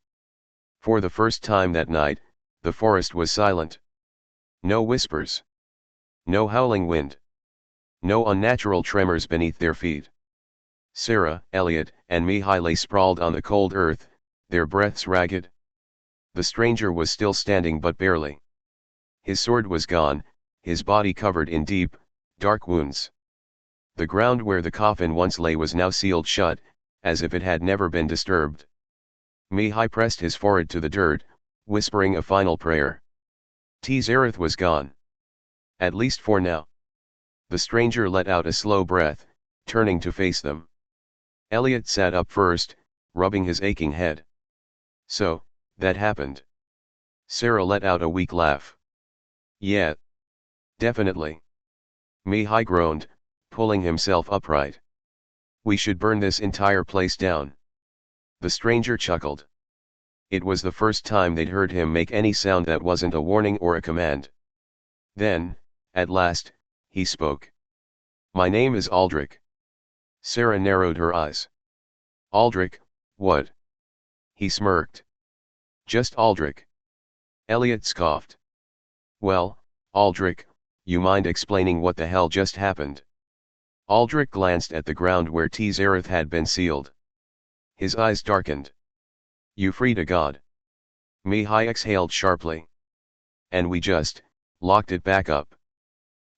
For the first time that night, the forest was silent. No whispers. No howling wind. No unnatural tremors beneath their feet. Sarah, Elliot, and Mihai lay sprawled on the cold earth, their breaths ragged. The stranger was still standing but barely. His sword was gone, his body covered in deep, dark wounds. The ground where the coffin once lay was now sealed shut, as if it had never been disturbed. Mihai pressed his forehead to the dirt, whispering a final prayer. Tzerath was gone. At least for now. The stranger let out a slow breath, turning to face them. Elliot sat up first, rubbing his aching head. So, that happened. Sarah let out a weak laugh. Yeah. Definitely. Mihai groaned, pulling himself upright. We should burn this entire place down. The stranger chuckled. It was the first time they'd heard him make any sound that wasn't a warning or a command. Then, at last, he spoke. My name is Aldrich. Sarah narrowed her eyes. Aldrich, what? He smirked. Just Aldrich. Elliot scoffed. Well, Aldrich, you mind explaining what the hell just happened? Aldrich glanced at the ground where Tzerath had been sealed. His eyes darkened. You freed a god. Mihai exhaled sharply. And we just locked it back up.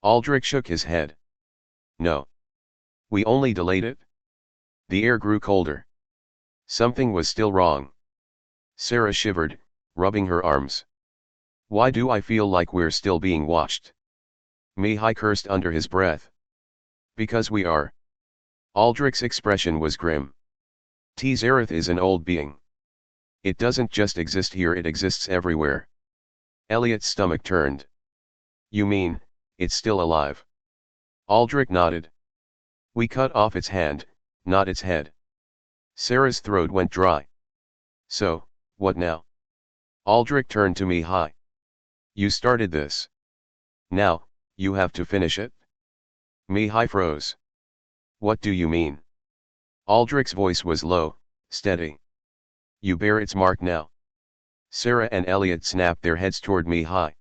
Aldrich shook his head. No. We only delayed it. The air grew colder. Something was still wrong. Sarah shivered, rubbing her arms. Why do I feel like we're still being watched? Mihai cursed under his breath. Because we are. Aldrich's expression was grim. Tzareth is an old being. It doesn't just exist here, it exists everywhere. Elliot's stomach turned. You mean, it's still alive? Aldrich nodded. We cut off its hand, not its head. Sarah's throat went dry. So, what now? Aldrich turned to Mihai. You started this. Now, you have to finish it? Mihai froze. What do you mean? Aldrich's voice was low, steady. You bear its mark now. Sarah and Elliot snapped their heads toward Mihai.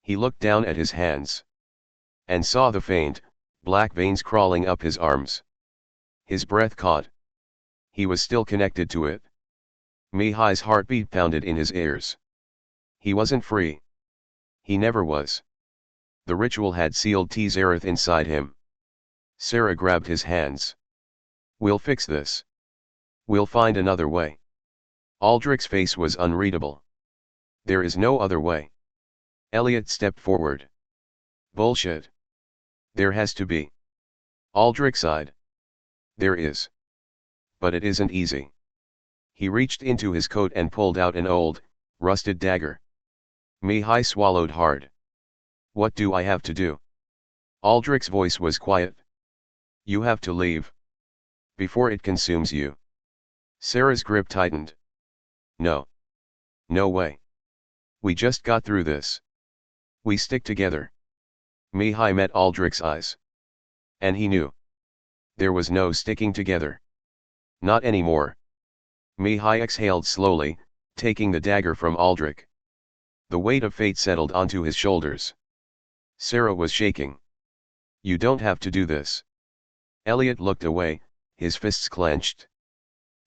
He looked down at his hands. And saw the faint, black veins crawling up his arms. His breath caught. He was still connected to it. Mihai's heartbeat pounded in his ears. He wasn't free. He never was. The ritual had sealed Tzareth inside him. Sarah grabbed his hands. We'll fix this. We'll find another way. Aldrich's face was unreadable. There is no other way. Elliot stepped forward. Bullshit. There has to be. Aldrich sighed. There is. But it isn't easy. He reached into his coat and pulled out an old, rusted dagger. Mihai swallowed hard. What do I have to do? Aldrich's voice was quiet. You have to leave. Before it consumes you. Sarah's grip tightened. No. No way. We just got through this. We stick together. Mihai met Aldrich's eyes. And he knew. There was no sticking together. Not anymore. Mihai exhaled slowly, taking the dagger from Aldrich. The weight of fate settled onto his shoulders. Sarah was shaking. You don't have to do this. Elliot looked away, his fists clenched.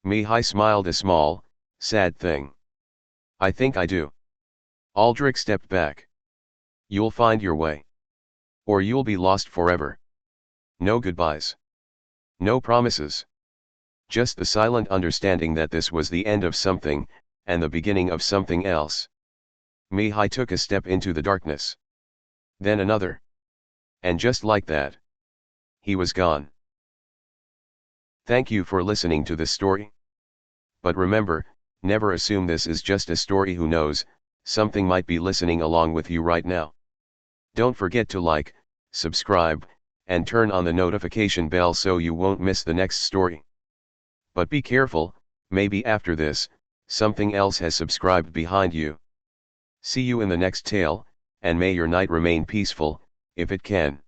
Mihai smiled, a small, sad thing. I think I do. Aldrich stepped back. You'll find your way. Or you'll be lost forever. No goodbyes. No promises. Just the silent understanding that this was the end of something, and the beginning of something else. Mihai took a step into the darkness. Then another. And just like that, he was gone. Thank you for listening to this story. But remember, never assume this is just a story. Who knows, something might be listening along with you right now. Don't forget to like, subscribe, and turn on the notification bell so you won't miss the next story. But be careful, maybe after this, something else has subscribed behind you. See you in the next tale, and may your night remain peaceful, if it can.